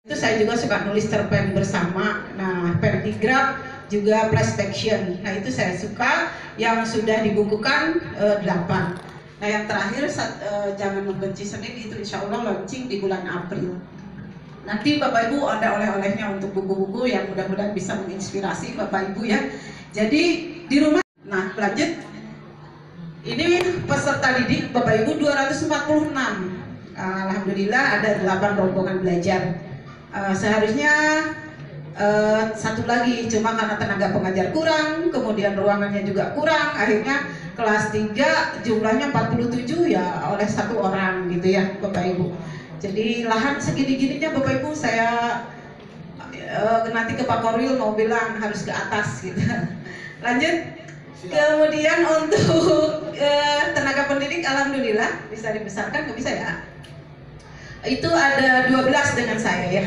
Itu saya juga suka nulis cerpen bersama. Nah, Perdigraf juga Playstaction. Nah, itu saya suka yang sudah dibukukan 8. Nah, yang terakhir Jangan Membenci Senin itu insya Allah launching di bulan April. Nanti Bapak Ibu ada oleh-olehnya untuk buku-buku yang mudah-mudahan bisa menginspirasi Bapak Ibu ya. Jadi di rumah. Nah, lanjut. Ini peserta didik Bapak Ibu 246. Alhamdulillah ada 8 rombongan belajar. Seharusnya satu lagi, cuma karena tenaga pengajar kurang, kemudian ruangannya juga kurang, akhirnya kelas 3 jumlahnya 47 ya oleh 1 orang gitu ya Bapak Ibu. Jadi lahan segini-gininya Bapak Ibu saya nanti ke Pak Korwil mau bilang harus ke atas gitu. Lanjut. Kemudian untuk tenaga pendidik alhamdulillah bisa dibesarkan, nggak bisa ya? Itu ada 12 dengan saya ya.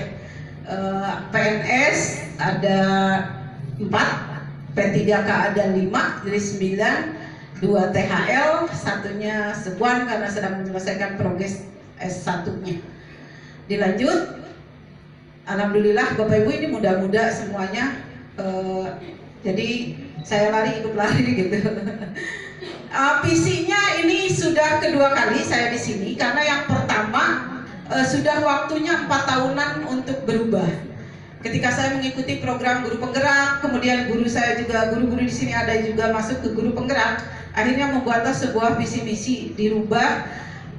PNS ada 4, P3K ada 5, jadi 9, 2 THL, satunya sebuan karena sedang menyelesaikan progres S1-nya. Dilanjut, alhamdulillah Bapak Ibu ini muda-muda semuanya, jadi saya lari ikut lari gitu. Visinya ini sudah kedua kali saya di sini karena yang pertama sudah waktunya 4 tahunan untuk berubah. Ketika saya mengikuti program guru penggerak, kemudian guru saya juga, guru-guru di sini ada juga masuk ke guru penggerak, akhirnya membuatlah sebuah visi misi dirubah,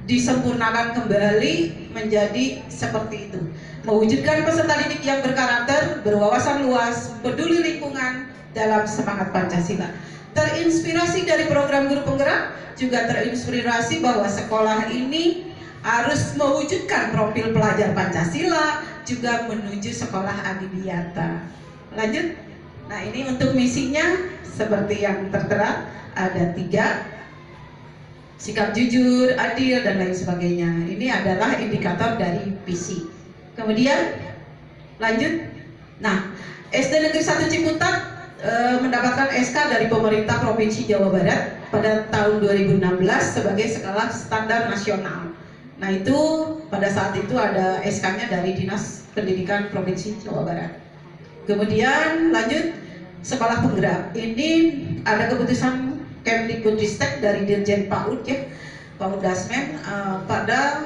disempurnakan kembali menjadi seperti itu. Mewujudkan peserta didik yang berkarakter, berwawasan luas, peduli lingkungan dalam semangat Pancasila. Terinspirasi dari program guru penggerak, juga terinspirasi bahwa sekolah ini harus mewujudkan profil pelajar Pancasila, juga menuju sekolah adiwiyata. Lanjut. Nah, ini untuk misinya seperti yang tertera ada 3, sikap jujur, adil, dan lain sebagainya. Ini adalah indikator dari visi. Kemudian lanjut. Nah, SD Negeri 1 Ciputat mendapatkan SK dari pemerintah Provinsi Jawa Barat pada tahun 2016 sebagai skala standar nasional. Nah, itu pada saat itu ada SK-nya dari Dinas Pendidikan Provinsi Jawa Barat. Kemudian lanjut, sekolah penggerak. Ini ada keputusan Kemdikbudristek dari Dirjen PAUD ya, PAUD Dasmen pada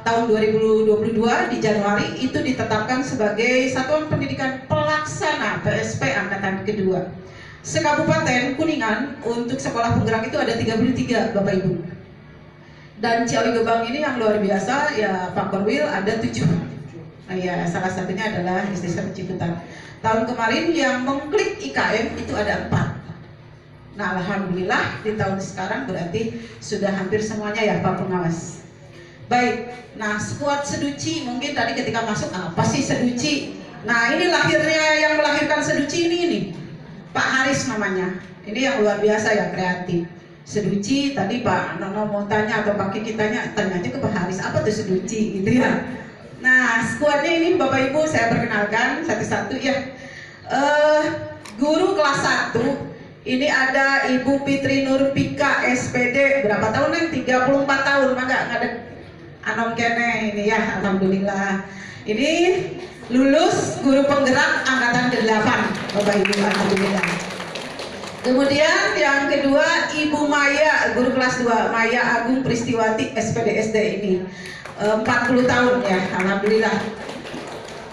tahun 2022 di Januari itu ditetapkan sebagai Satuan Pendidikan Pelaksana PSP Angkatan Kedua. Sekabupaten Kuningan untuk sekolah penggerak itu ada 33 Bapak Ibu. Dan Ciawi Gebang ini yang luar biasa ya Pak Korwil ada 7. Nah, ya salah satunya adalah SD 1 Ciputat. Tahun kemarin yang mengklik IKM itu ada 4. Nah, alhamdulillah di tahun sekarang berarti sudah hampir semuanya ya Pak Pengawas. Baik, nah skuad Seduci mungkin tadi ketika masuk apa sih Seduci? Nah, ini lahirnya yang melahirkan Seduci ini Pak Haris namanya. Ini yang luar biasa ya, kreatif. Seduci tadi Pak Nono mau tanya atau Pak Kiki tanya aja ke Pak Haris apa tuh Seduci gitu ya. Nah, skuadnya ini Bapak Ibu saya perkenalkan satu-satu ya. Guru kelas 1 ini ada Ibu Fitri Nur Pika SPD, berapa tahun nih? 34 tahun, enggak ada anom kene ini ya, alhamdulillah. Ini lulus guru penggerak angkatan ke-8 Bapak Ibu, alhamdulillah. Kemudian yang kedua Ibu Maya, guru kelas 2, Maya Agung Pristiwati SPD ini 40 tahun ya, alhamdulillah.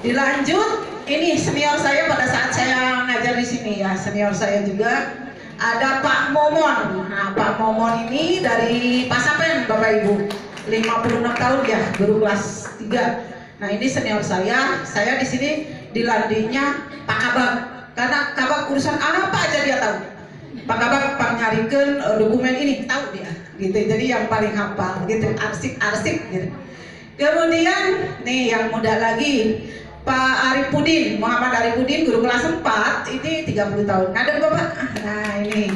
Dilanjut, ini senior saya pada saat saya ngajar di sini ya, senior saya juga ada Pak Momon. Nah, Pak Momon ini dari Pasapen Bapak Ibu, 56 tahun ya, guru kelas 3. Nah, ini senior saya di sini dilandinya Pak Kabak, karena Kabak urusan apa aja dia tahu. Pak Kabak Pak nyarikan dokumen ini tahu dia gitu, jadi yang paling hafal gitu, arsip gitu. Kemudian nih yang muda lagi Pak Arifudin, Muhammad Arifudin, guru kelas 4 ini 30 tahun. Ada Bapak? Nah, ini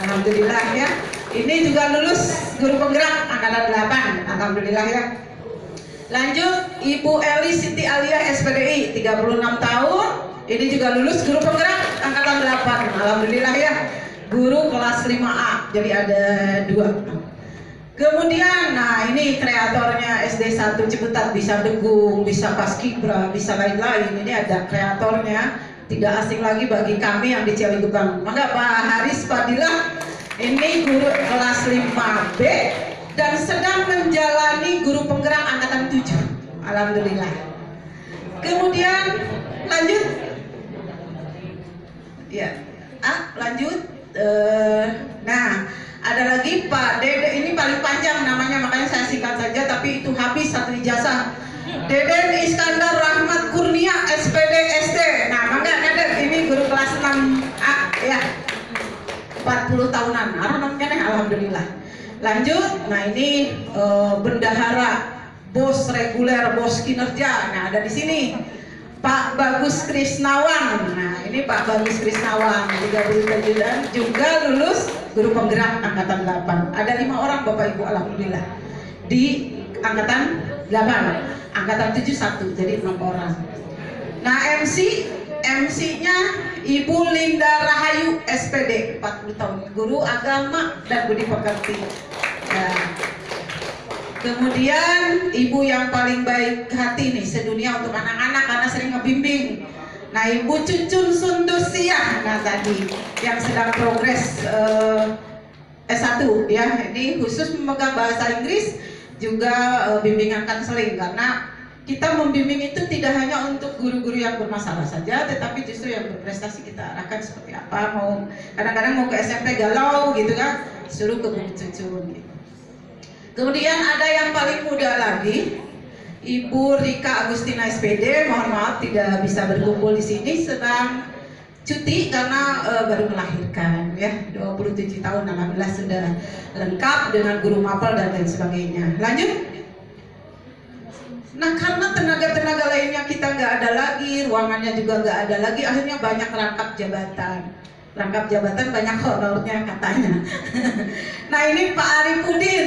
alhamdulillah ya. Ini juga lulus guru penggerak angkatan 8, alhamdulillah ya. Lanjut Ibu Eli Siti Alia SPDI 36 tahun. Ini juga lulus guru penggerak angkatan 8, alhamdulillah ya. Guru kelas 5A, jadi ada 2. Kemudian, nah ini kreatornya SD 1 Ciputat, bisa Degung, bisa Paskibra, bisa lain-lain. Ini ada kreatornya, tidak asing lagi bagi kami yang di Cilegebang. Maka Pak Haris Fadilah, ini guru kelas 5B dan sedang menjalani guru penggerak angkatan 7. Alhamdulillah. Kemudian lanjut. Ya, lanjut. Nah, ada lagi Pak Dede, ini paling panjang namanya, makanya saya singkat saja, tapi itu habis satu ijazah. Deden Iskandar Rahmat Kurnia, SPD SD. Nah, mangga Deden, ini guru kelas 6A ya. 40 tahunan. Alhamdulillah. Lanjut. Nah, ini bendahara, bos reguler, bos kinerja. Nah, ada di sini Pak Bagus Krisnawan. Nah, ini Pak Bagus Krisnawan juga lulus guru penggerak angkatan 8. Ada 5 orang Bapak Ibu, alhamdulillah. Di angkatan 8, angkatan 7 1, jadi 6 orang. Nah, MC-nya Ibu Linda Rahayu SPD, 40 tahun, guru agama dan budi pekerti. Nah, kemudian ibu yang paling baik hati nih sedunia untuk anak-anak karena sering ngebimbing. Nah, Ibu Cucun Sundusiah, nah tadi yang sedang progres S1 ya, ini khusus memegang bahasa Inggris juga bimbingan konseling, karena kita membimbing itu tidak hanya untuk guru-guru yang bermasalah saja, tetapi justru yang berprestasi kita arahkan seperti apa. Mau kadang-kadang mau ke SMP galau gitu kan, suruh ke Bu Cucun gitu. Kemudian ada yang paling muda lagi, Ibu Rika Agustina SPD. Mohon maaf tidak bisa berkumpul di sini, sedang cuti karena baru melahirkan ya, 27 tahun, alhamdulillah sudah lengkap dengan guru mapel dan lain sebagainya. Lanjut. Nah, karena tenaga-tenaga lainnya kita nggak ada lagi, ruangannya juga nggak ada lagi, akhirnya banyak rangkap jabatan. Rangkap jabatan banyak honornya katanya. Nah, ini Pak Arifudin.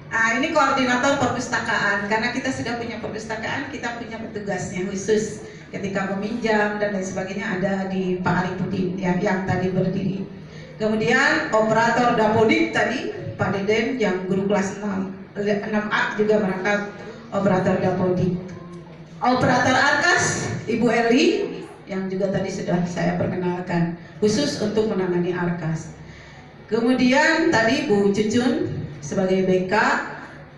Nah, ini koordinator perpustakaan. Karena kita sudah punya perpustakaan, kita punya petugasnya khusus. Ketika meminjam dan lain sebagainya ada di Pak Arifudin yang tadi berdiri. Kemudian operator Dapodik tadi Pak Deden yang guru kelas 6A juga merangkap operator Dapodik. Operator Arkas Ibu Eli yang juga tadi sudah saya perkenalkan, khusus untuk menangani Arkas. Kemudian tadi Bu Cucun sebagai BK.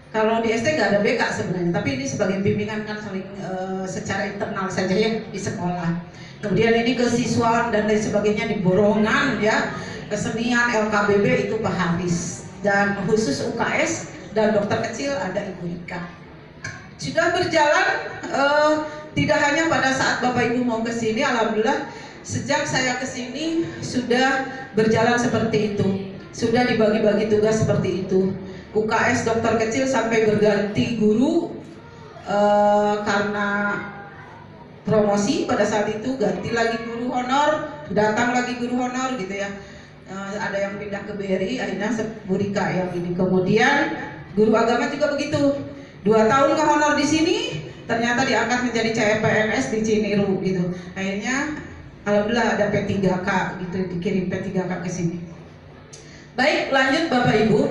Kalau di SD nggak ada BK sebenarnya, tapi ini sebagai bimbingan kan saling secara internal saja ya di sekolah. Kemudian ini kesiswaan dan lain sebagainya di Borongan ya, kesenian LKBB itu Pak Haris, dan khusus UKS dan dokter kecil ada Ibu Rika. Sudah berjalan tidak hanya pada saat Bapak Ibu mau ke sini, alhamdulillah sejak saya ke sini sudah berjalan seperti itu. Sudah dibagi-bagi tugas seperti itu. UKS dokter kecil sampai berganti guru karena promosi pada saat itu, ganti lagi guru honor, datang lagi guru honor gitu ya. Ada yang pindah ke BRI, akhirnya Bu Rika yang ini. Kemudian guru agama juga begitu. 2 tahun ke honor di sini, ternyata diangkat menjadi CPNS di Ciniru gitu. Akhirnya alhamdulillah ada P3K gitu, dikirim P3K ke sini. Baik, lanjut Bapak Ibu.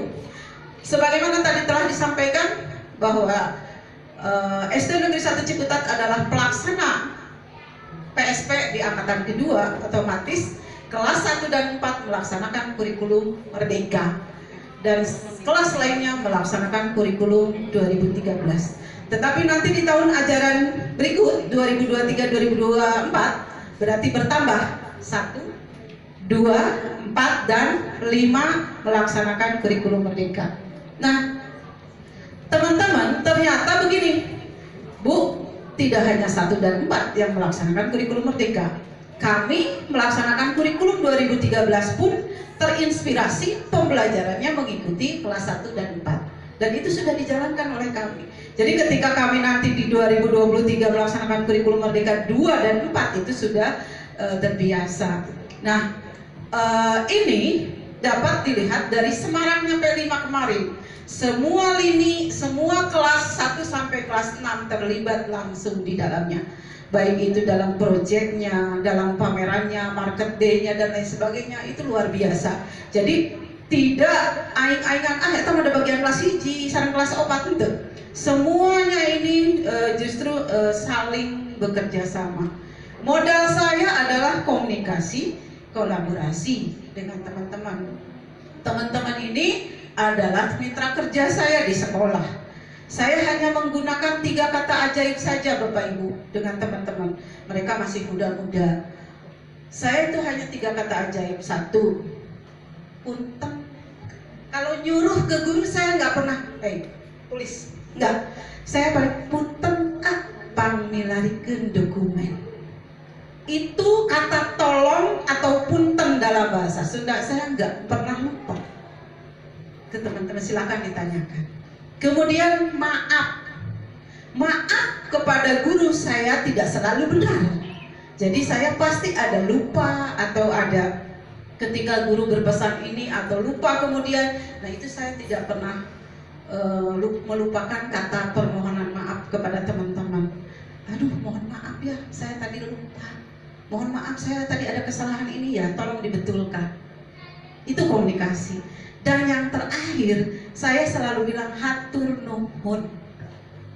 Sebagaimana tadi telah disampaikan bahwa SD Negeri 1 Ciputat adalah pelaksana PSP di angkatan kedua, otomatis kelas 1 dan 4 melaksanakan kurikulum Merdeka. Dan kelas lainnya melaksanakan kurikulum 2013. Tetapi nanti di tahun ajaran berikut 2023-2024 berarti bertambah 1, 2, 4, dan 5 melaksanakan kurikulum Merdeka. Nah, teman-teman, ternyata begini, Bu, tidak hanya 1 dan 4 yang melaksanakan kurikulum Merdeka. Kami melaksanakan kurikulum 2013 pun terinspirasi pembelajarannya mengikuti kelas 1 dan 4. Dan itu sudah dijalankan oleh kami. Jadi ketika kami nanti di 2023 melaksanakan kurikulum Merdeka 2 dan 4 itu sudah terbiasa. Nah, ini dapat dilihat dari Semarang sampai 5 kemarin. Semua lini, semua kelas 1 sampai kelas 6 terlibat langsung di dalamnya. Baik itu dalam proyeknya, dalam pamerannya, market day-nya dan lain sebagainya, itu luar biasa. Jadi Tidak aing-aingan eta ada bagian kelas hiji sareng kelas 4 itu. Semuanya ini justru saling bekerja sama. Modal saya adalah komunikasi, kolaborasi dengan teman-teman. Teman-teman ini adalah mitra kerja saya di sekolah. Saya hanya menggunakan 3 kata ajaib saja Bapak Ibu dengan teman-teman. Mereka masih muda-muda. Saya itu hanya 3 kata ajaib. 1, punten. Kalau nyuruh ke guru saya nggak pernah, tulis, nggak. Saya paling punten pangmilarikeun dokumen. Itu kata tolong atau punten dalam bahasa Sunda, saya nggak pernah lupa. Ke teman-teman silakan ditanyakan. Kemudian maaf kepada guru saya tidak selalu benar. Jadi saya pasti ada lupa atau ada ketika guru berpesan ini atau lupa kemudian. Nah itu saya tidak pernah melupakan kata permohonan maaf kepada teman-teman. Aduh mohon maaf ya saya tadi lupa. Mohon maaf saya tadi ada kesalahan ini ya, tolong dibetulkan. Itu komunikasi. Dan yang terakhir, saya selalu bilang hatur nuhun.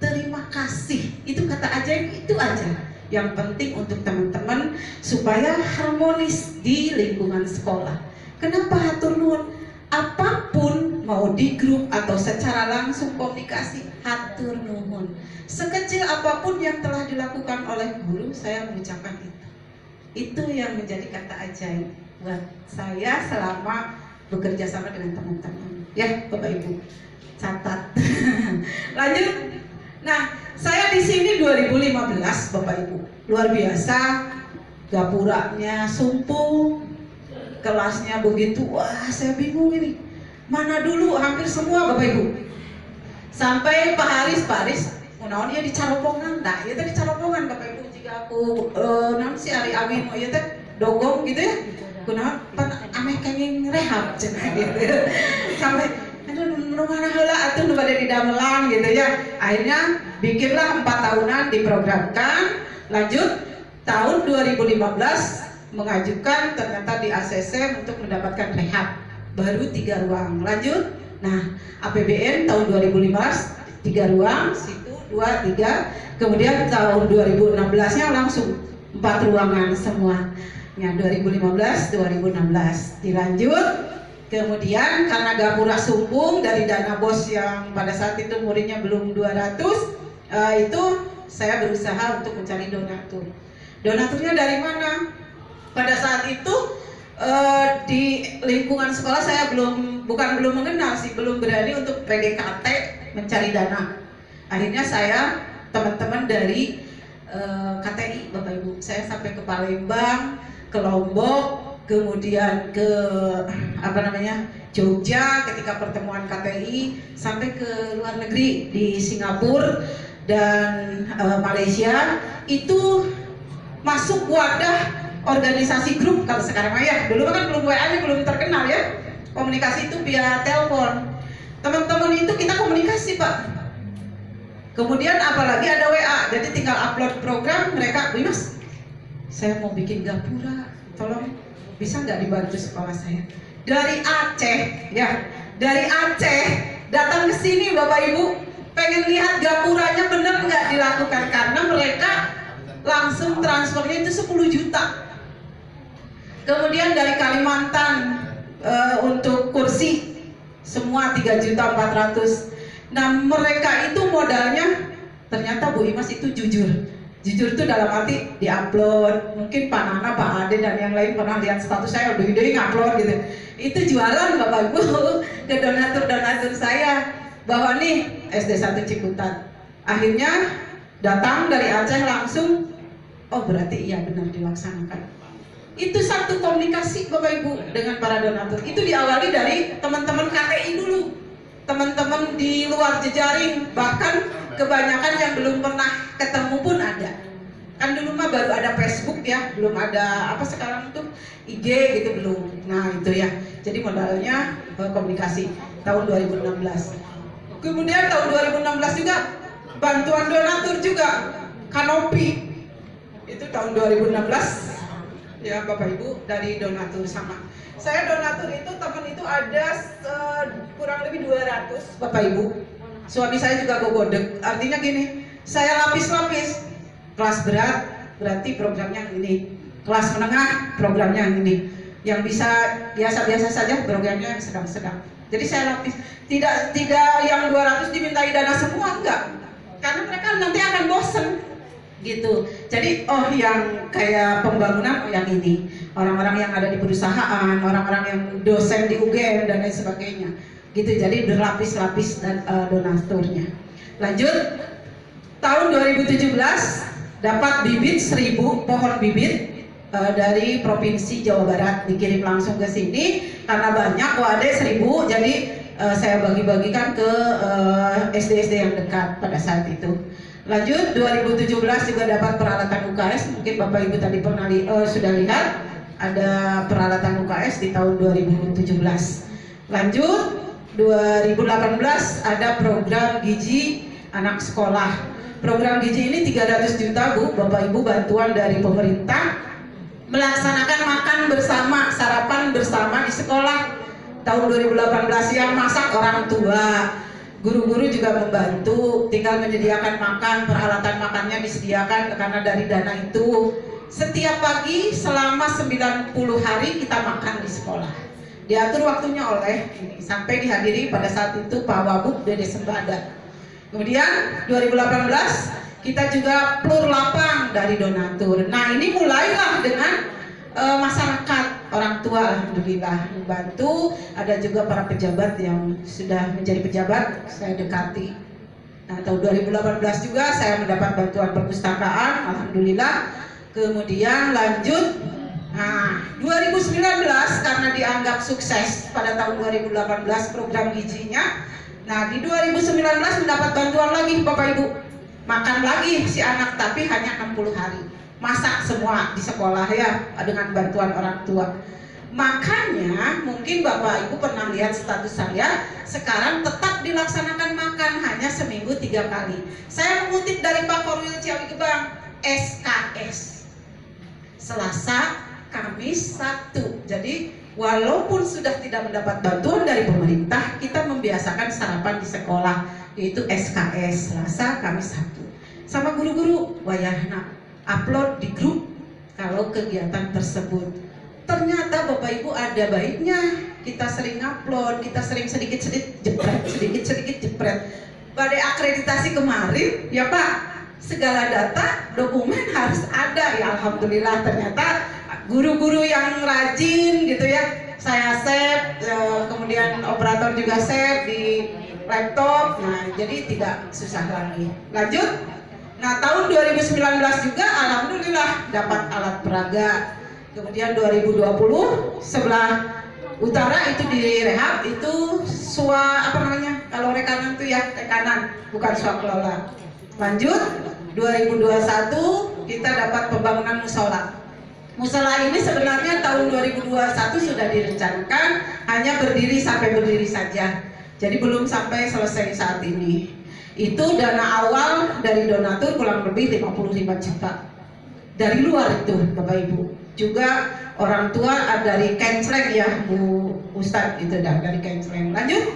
Terima kasih. Itu kata ajaib itu aja. Yang penting untuk teman-teman supaya harmonis di lingkungan sekolah. Kenapa hatur nuhun? Apapun mau di grup atau secara langsung komunikasi, hatur nuhun. Sekecil apapun yang telah dilakukan oleh guru, saya mengucapkan itu. Itu yang menjadi kata ajaib buat saya selama bekerja sama dengan teman-teman. Ya, Bapak Ibu, catat. Lanjut. Nah, saya di sini 2015, Bapak Ibu. Luar biasa, gapuranya sumpung, kelasnya begitu. Wah, saya bingung ini. Mana dulu hampir semua, Bapak Ibu. Sampai Pak Haris, naon ieu dicaropongan. Nah, ieu teh dicaropongan, Bapak Ibu. Jika aku naon si Ari Awin ieu teh dogong gitu ya. Kunaon ameh kenging rehab cenah gitu. Sampai aduh rumana heula atuh nu bade didamelan gitu ya. Akhirnya bikinlah 4 tahunan diprogramkan. Lanjut tahun 2015 mengajukan ternyata di ACC untuk mendapatkan rehab. Baru 3 ruang. Lanjut. Nah, APBN tahun 2015 3 ruang, situ 2, 3. Kemudian tahun 2016-nya langsung 4 ruangan semua. Ya, 2015, 2016 dilanjut. Kemudian karena gapura sumpung dari dana bos yang pada saat itu muridnya belum 200, itu saya berusaha untuk mencari donatur. Donaturnya dari mana? Pada saat itu di lingkungan sekolah saya belum mengenal sih, belum berani untuk PDKT mencari dana. Akhirnya saya teman-teman dari KTI Bapak Ibu, saya sampai ke Palembang, ke Lombok, kemudian ke Jogja ketika pertemuan KTI, sampai ke luar negeri di Singapura dan Malaysia. Itu masuk wadah organisasi grup kalau sekarang ya. Dulu kan belum WA-nya belum terkenal ya. Komunikasi itu via telepon. Teman-teman itu kita komunikasi Pak. Kemudian apalagi ada WA, jadi tinggal upload program, mereka, Mas, saya mau bikin gapura, tolong bisa nggak dibantu sekolah saya? Dari Aceh, ya, dari Aceh datang ke sini Bapak Ibu, pengen lihat gapuranya bener nggak dilakukan, karena mereka langsung transfernya itu 10 juta. Kemudian dari Kalimantan untuk kursi semua 3.400.000. Nah mereka itu modalnya ternyata Bu Imas itu jujur itu dalam arti diupload. Mungkin Pak Nana, Pak Ade dan yang lain pernah lihat status saya udah ngupload gitu. Itu jualan Bapak Ibu ke donatur saya bahwa nih SD 1 Ciputat. Akhirnya datang dari Aceh langsung, oh berarti iya benar dilaksanakan. Itu satu komunikasi Bapak Ibu dengan para donatur. Itu diawali dari teman-teman KTI dulu. Teman-teman di luar jejaring, bahkan kebanyakan yang belum pernah ketemu pun ada. Kan dulu mah baru ada Facebook ya, belum ada apa sekarang tuh IG gitu belum. Nah itu ya, jadi modalnya komunikasi tahun 2016. Kemudian tahun 2016 juga bantuan donatur juga, kanopi itu tahun 2016 ya Bapak Ibu dari donatur sama. Saya donatur itu teman itu ada kurang lebih 200 Bapak Ibu. Suami saya juga gogodek. Artinya gini, saya lapis-lapis. Kelas berat berarti programnya yang ini. Kelas menengah programnya yang ini. Yang bisa biasa-biasa saja programnya yang sedang-sedang. Jadi saya lapis. Tidak yang 200 dimintai dana semua, enggak. Karena mereka nanti akan bosen gitu. Jadi yang kayak pembangunan yang ini, orang-orang yang ada di perusahaan, orang-orang yang dosen di UGM dan lain sebagainya gitu. Jadi berlapis-lapis dan donaturnya. Lanjut, tahun 2017 dapat bibit 1000 pohon bibit dari Provinsi Jawa Barat, dikirim langsung ke sini karena banyak ada 1000, jadi saya bagi-bagikan ke SD-SD yang dekat pada saat itu. Lanjut, 2017 juga dapat peralatan UKS. Mungkin Bapak Ibu tadi pernah sudah lihat ada peralatan UKS di tahun 2017. Lanjut, 2018 ada program gizi anak sekolah. Program gizi ini 300 juta Bu, Bapak Ibu, bantuan dari pemerintah melaksanakan makan bersama, sarapan bersama di sekolah. Tahun 2018 yang masak orang tua. Guru-guru juga membantu, tinggal menyediakan makan, peralatan makannya disediakan karena dari dana itu. Setiap pagi selama 90 hari kita makan di sekolah. Diatur waktunya oleh ini, sampai dihadiri pada saat itu Pak Wabub Dede Sembada. Kemudian 2018 kita juga plur lapang dari donatur. Nah ini mulailah dengan masyarakat, orang tua alhamdulillah membantu. Ada juga para pejabat yang sudah menjadi pejabat saya dekati. Nah tahun 2018 juga saya mendapat bantuan perpustakaan alhamdulillah. Kemudian lanjut, nah 2019 karena dianggap sukses pada tahun 2018 program gizinya. Nah di 2019 mendapat bantuan lagi Bapak Ibu, makan lagi si anak tapi hanya 60 hari. Masak semua di sekolah ya dengan bantuan orang tua. Makanya mungkin Bapak Ibu pernah lihat status saya, sekarang tetap dilaksanakan makan hanya seminggu 3 kali. Saya mengutip dari Pak Korwil Ciawi Gebang, SKS Selasa, Kamis, Sabtu. Jadi walaupun sudah tidak mendapat bantuan dari pemerintah, kita membiasakan sarapan di sekolah, yaitu SKS Selasa, Kamis, Sabtu. Sama guru-guru wayahna upload di grup kalau kegiatan tersebut. Ternyata Bapak Ibu ada baiknya kita sering upload, kita sering sedikit-sedikit jepret. Pada akreditasi kemarin ya Pak, segala data dokumen harus ada ya alhamdulillah. Ternyata guru-guru yang rajin gitu ya, saya save, kemudian operator juga save di laptop. Nah jadi tidak susah lagi. Lanjut. Nah tahun 2019 juga alhamdulillah dapat alat peraga. Kemudian 2020 sebelah utara itu direhab, itu kalau rekanan itu ya rekanan, bukan swakelola. Lanjut 2021 kita dapat pembangunan musola. Musola ini sebenarnya tahun 2021 sudah direncanakan, hanya berdiri saja. Jadi belum sampai selesai saat ini. Itu dana awal dari donatur kurang lebih 55 juta. Dari luar itu Bapak Ibu. Juga orang tua dari Kensreng ya Bu Ustadz itu dari Kensreng. Lanjut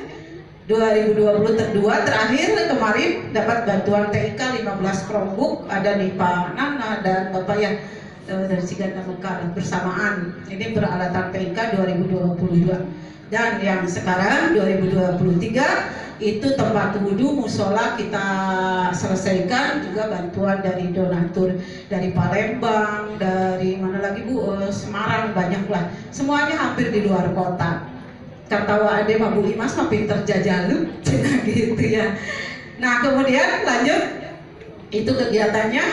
2020 terakhir kemarin dapat bantuan TIK 15 Chromebook, ada nih Pak Nana dan Bapak yang dari Sigana Mekar bersamaan. Ini peralatan TIK 2022. Dan yang sekarang 2023 itu tempat wudhu musola kita selesaikan, juga bantuan dari donatur dari Palembang, dari mana lagi Bu, Semarang, banyak lah, semuanya hampir di luar kota. Kata Ade Pak Bu Imas mah pinter jajalu gitu ya. Nah kemudian lanjut itu kegiatannya.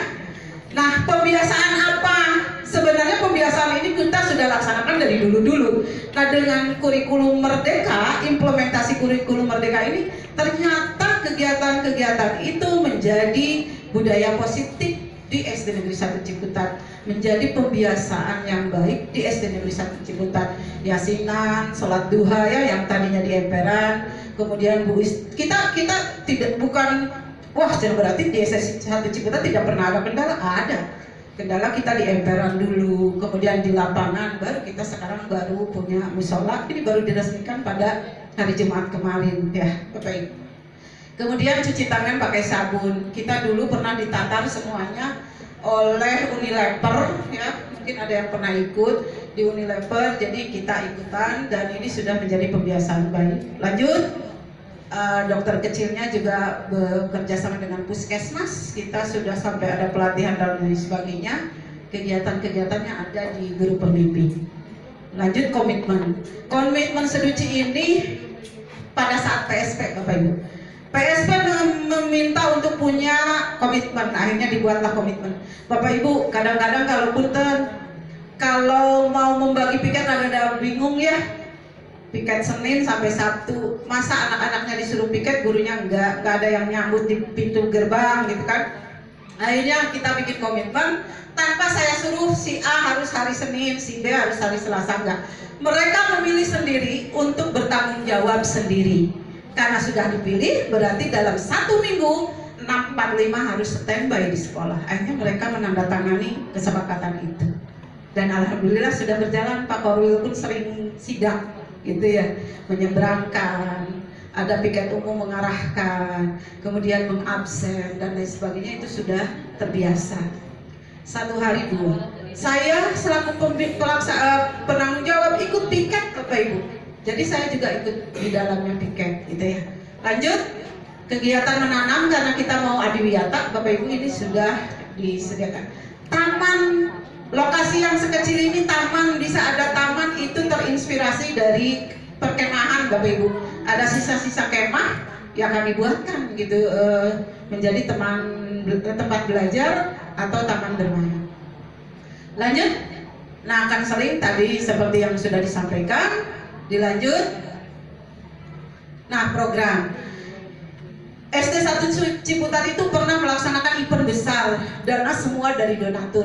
Nah pembiasaan apa? Sebenarnya pembiasaan ini kita sudah laksanakan dari dulu-dulu. Nah dengan kurikulum Merdeka, implementasi kurikulum Merdeka ini, ternyata kegiatan-kegiatan itu menjadi budaya positif di SD Negeri 1 Ciputat, menjadi pembiasaan yang baik di SD Negeri 1 Ciputat. Yasinan, sholat duha ya yang tadinya di emperan, kemudian kita tidak bukan wah berarti di SD 1 Ciputat tidak pernah ada kendala, ada. Kendala kita di emperan dulu, kemudian di lapangan, baru kita sekarang baru punya musola. Ini baru diresmikan pada hari Jumat kemarin ya Bapak Ibu. Kemudian cuci tangan pakai sabun. Kita dulu pernah ditatar semuanya oleh Unilever ya, mungkin ada yang pernah ikut di Unilever, jadi kita ikutan dan ini sudah menjadi kebiasaan baik. Lanjut, dokter kecilnya juga bekerja sama dengan puskesmas, kita sudah sampai ada pelatihan dan lain sebagainya. Kegiatan-kegiatannya ada di guru pembimbing. Lanjut, komitmen seduci ini pada saat PSP Bapak Ibu. PSP meminta untuk punya komitmen, akhirnya dibuatlah komitmen. Bapak Ibu, kadang-kadang kalau mau membagi piket agak bingung ya. Piket Senin sampai Sabtu, masa anak-anaknya disuruh piket, gurunya enggak ada yang nyambut di pintu gerbang gitu kan. Akhirnya kita bikin komitmen, tanpa saya suruh si A harus hari Senin, si B harus hari Selasa, enggak. Mereka memilih sendiri untuk bertanggung jawab sendiri. Karena sudah dipilih, berarti dalam 1 minggu 645 harus standby di sekolah. Akhirnya mereka menandatangani kesepakatan itu. Dan alhamdulillah sudah berjalan. Pak Korwil pun sering sidang gitu ya, menyeberangkan, ada piket umum mengarahkan, kemudian mengabsen dan lain sebagainya, itu sudah terbiasa. 1 hari 2. Saya selaku penanggung jawab ikut piket Bapak Ibu. Jadi saya juga ikut di dalamnya piket gitu ya. Lanjut, kegiatan menanam karena kita mau adiwiyata Bapak Ibu, ini sudah disediakan. Taman, lokasi yang sekecil ini taman, bisa ada taman, itu terinspirasi dari perkemahan Bapak Ibu. Ada sisa-sisa kemah yang kami buatkan gitu, menjadi tempat belajar atau taman bermain. Lanjut, nah akan sering tadi seperti yang sudah disampaikan. Dilanjut, nah program SD 1 Ciputat itu pernah melaksanakan event besar, dana semua dari donatur.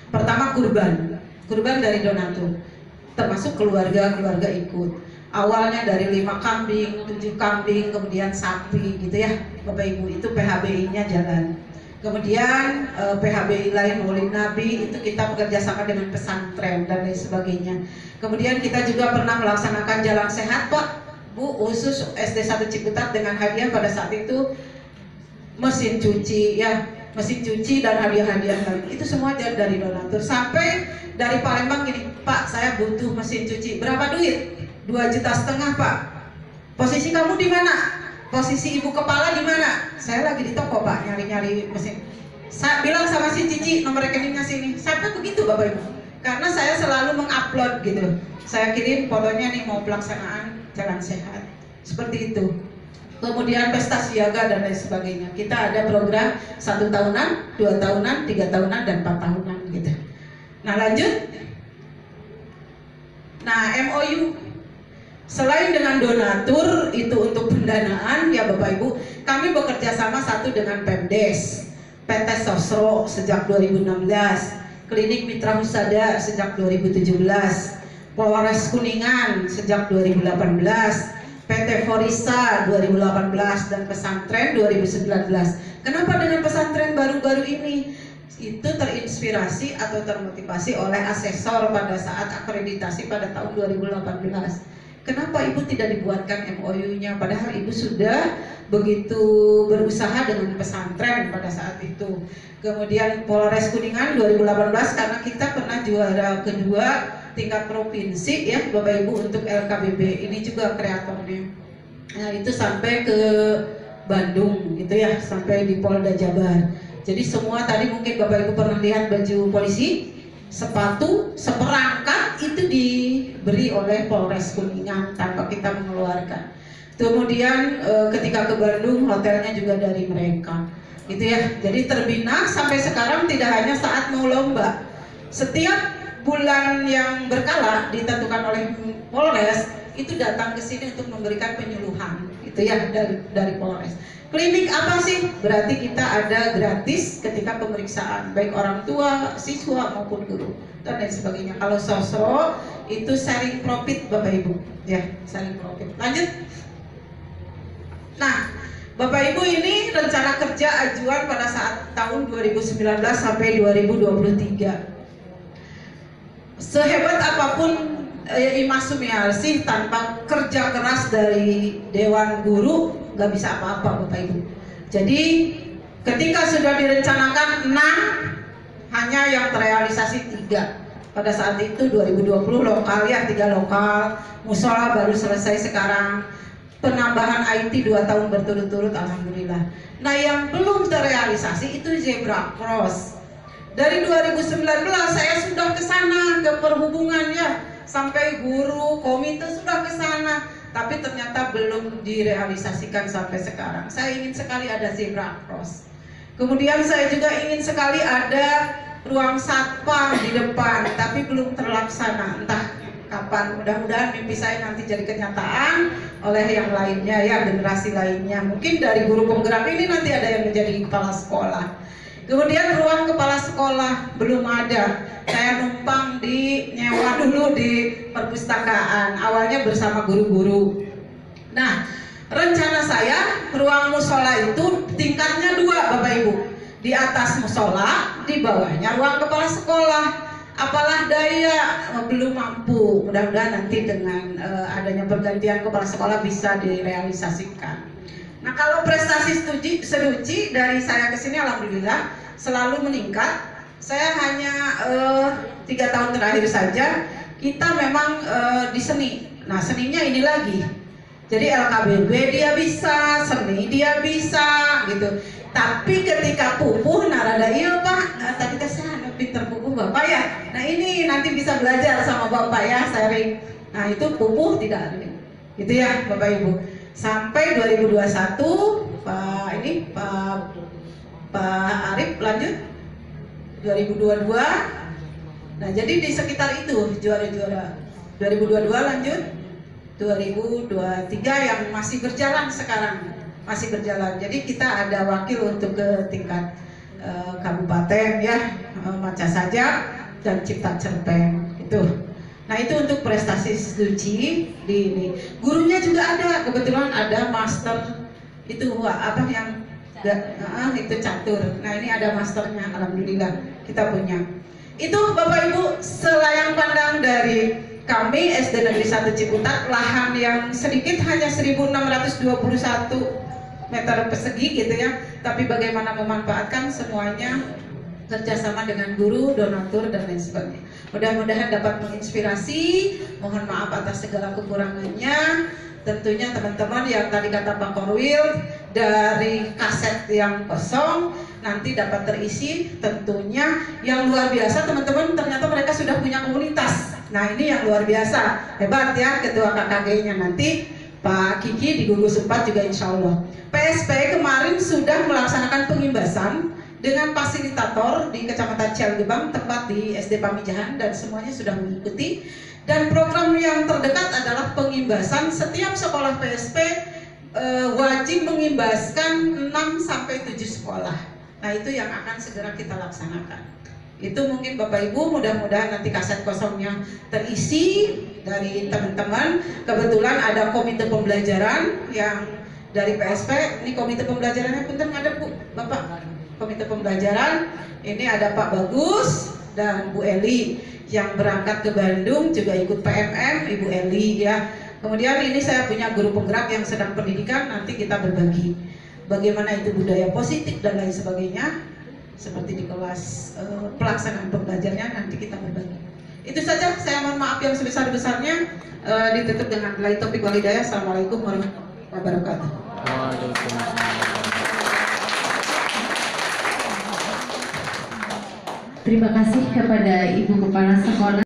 Pertama kurban dari donatur, termasuk keluarga ikut. Awalnya dari 5 kambing, 7 kambing, kemudian sapi gitu ya Bapak Ibu, itu PHBI-nya jalan. Kemudian PHBI lain Maulid Nabi itu kita bekerja sama dengan pesantren dan lain sebagainya. Kemudian kita juga pernah melaksanakan jalan sehat Pak Bu, khusus SD 1 Ciputat dengan hadiah pada saat itu mesin cuci ya, mesin cuci dan hadiah-hadiah lain. Itu semua dari donatur. Sampai dari Palembang gini, Pak saya butuh mesin cuci, berapa duit? 2,5 juta Pak. Posisi kamu di mana? Posisi ibu kepala di mana? Saya lagi di toko Pak, nyari-nyari mesin. Saya bilang sama si Cici, nomor rekeningnya sini. Sampai begitu Bapak Ibu. Karena saya selalu mengupload gitu. Saya kirim fotonya nih, mau pelaksanaan jalan sehat. Seperti itu. Kemudian pesta siaga dan lain sebagainya. Kita ada program 1 tahunan, 2 tahunan, 3 tahunan, dan 4 tahunan gitu. Nah lanjut. Nah MOU. Selain dengan donatur itu untuk pendanaan ya Bapak Ibu, kami bekerja sama satu dengan Pemdes, PT Sosro sejak 2016, Klinik Mitra Husada sejak 2017, Polres Kuningan sejak 2018, PT Forisa 2018, dan pesantren 2019. Kenapa dengan pesantren baru-baru ini? Itu terinspirasi atau termotivasi oleh asesor pada saat akreditasi pada tahun 2018. Kenapa Ibu tidak dibuatkan MOU-nya? Padahal Ibu sudah begitu berusaha dengan pesantren pada saat itu. Kemudian Polres Kuningan 2018 karena kita pernah juara kedua tingkat provinsi ya Bapak Ibu untuk LKBB. Ini juga kreatornya. Nah itu sampai ke Bandung gitu ya, sampai di Polda Jabar. Jadi semua tadi mungkin Bapak Ibu pernah lihat baju polisi, sepatu, seperangkat itu diberi oleh Polres Kuningan tanpa kita mengeluarkan. Kemudian ketika ke Bandung, hotelnya juga dari mereka, gitu ya. Jadi terbina sampai sekarang tidak hanya saat mau lomba. Setiap bulan yang berkala ditentukan oleh Polres itu datang ke sini untuk memberikan penyuluhan, gitu ya dari Polres. Klinik apa sih? Berarti kita ada gratis ketika pemeriksaan, baik orang tua, siswa maupun guru dan lain sebagainya. Kalau Sosro itu sharing profit Bapak Ibu, ya sharing profit. Lanjut. Nah, Bapak Ibu, ini rencana kerja ajuan pada saat tahun 2019 sampai 2023. Sehebat apapun Imas Sumiarsih, tanpa kerja keras dari Dewan Guru nggak bisa apa-apa Bapak Ibu. Jadi ketika sudah direncanakan 6, hanya yang terrealisasi 3. Pada saat itu 2020 lokal ya, 3 lokal, musola baru selesai sekarang. Penambahan IT 2 tahun berturut-turut, alhamdulillah. Nah, yang belum terrealisasi itu zebra cross. Dari 2019 saya sudah ke sana, ke perhubungan ya, sampai guru komite sudah ke sana, tapi ternyata belum direalisasikan sampai sekarang. Saya ingin sekali ada zebra cross. Kemudian saya juga ingin sekali ada ruang satpam di depan, tapi belum terlaksana. Entah kapan, mudah-mudahan mimpi saya nanti jadi kenyataan oleh yang lainnya ya, generasi lainnya. Mungkin dari guru penggerak ini nanti ada yang menjadi kepala sekolah. Kemudian ruang kepala sekolah belum ada. Saya numpang nyewa dulu di perpustakaan, awalnya bersama guru-guru. Nah, rencana saya ruang musola itu tingkatnya 2 Bapak Ibu. Di atas musola, di bawahnya ruang kepala sekolah. Apalah daya belum mampu, mudah-mudahan nanti dengan adanya pergantian kepala sekolah bisa direalisasikan. Nah, kalau prestasi seduci dari saya ke sini alhamdulillah selalu meningkat. Saya hanya 3 tahun terakhir saja kita memang di seni. Nah, seninya ini lagi. Jadi LKBB dia bisa, seni dia bisa gitu. Tapi ketika pupuh narada iya Pak, tadi kesana pinter pupuh Bapak ya. Nah, ini nanti bisa belajar sama Bapak ya, sharing. Nah, itu pupuh tidak ada. Gitu ya Bapak Ibu. Sampai 2021 Pak Arif lanjut 2022. Nah, jadi di sekitar itu juara-juara. 2022 lanjut 2023 yang masih berjalan sekarang. Masih berjalan. Jadi kita ada wakil untuk ke tingkat kabupaten ya, Maca Sajak dan Cipta Cerpen itu. Nah, itu untuk prestasi seduci di ini. Gurunya juga ada, kebetulan ada master itu apa yang itu catur. Nah, ini ada masternya, alhamdulillah kita punya. Itu Bapak Ibu selayang pandang dari kami SD Negeri 1 Ciputat, lahan yang sedikit hanya 1621 meter persegi gitu ya, tapi bagaimana memanfaatkan semuanya kerjasama dengan guru, donatur dan lain sebagainya. Mudah-mudahan dapat menginspirasi. Mohon maaf atas segala kekurangannya. Tentunya teman-teman yang tadi kata Pak Korwil, dari kaset yang kosong nanti dapat terisi. Tentunya yang luar biasa teman-teman, ternyata mereka sudah punya komunitas. Nah, ini yang luar biasa, hebat ya ketua KKG-nya nanti Pak Kiki di gugus 4 juga insya Allah. PSP kemarin sudah melaksanakan pengimbasan dengan fasilitator di Kecamatan Cialgebang, tepat di SD Pamijahan, dan semuanya sudah mengikuti. Dan program yang terdekat adalah pengimbasan. Setiap sekolah PSP wajib mengimbaskan 6-7 sekolah. Nah, itu yang akan segera kita laksanakan. Itu mungkin Bapak Ibu, mudah-mudahan nanti kaset kosongnya terisi dari teman-teman. Kebetulan ada komite pembelajaran yang dari PSP. Ini komite pembelajarannya punten ada Bu, Bapak. Komite pembelajaran ini ada Pak Bagus dan Bu Eli yang berangkat ke Bandung, juga ikut PMM, Ibu Eli ya. Kemudian ini saya punya guru penggerak yang sedang pendidikan, nanti kita berbagi bagaimana itu budaya positif dan lain sebagainya. Seperti di kelas pelaksanaan pembelajarannya nanti kita berbagi. Itu saja, saya mohon maaf yang sebesar-besarnya. Ditutup dengan billahi taufiq wal hidayah. Assalamualaikum warahmatullahi wabarakatuh. Terima kasih kepada Ibu Kepala Sekolah.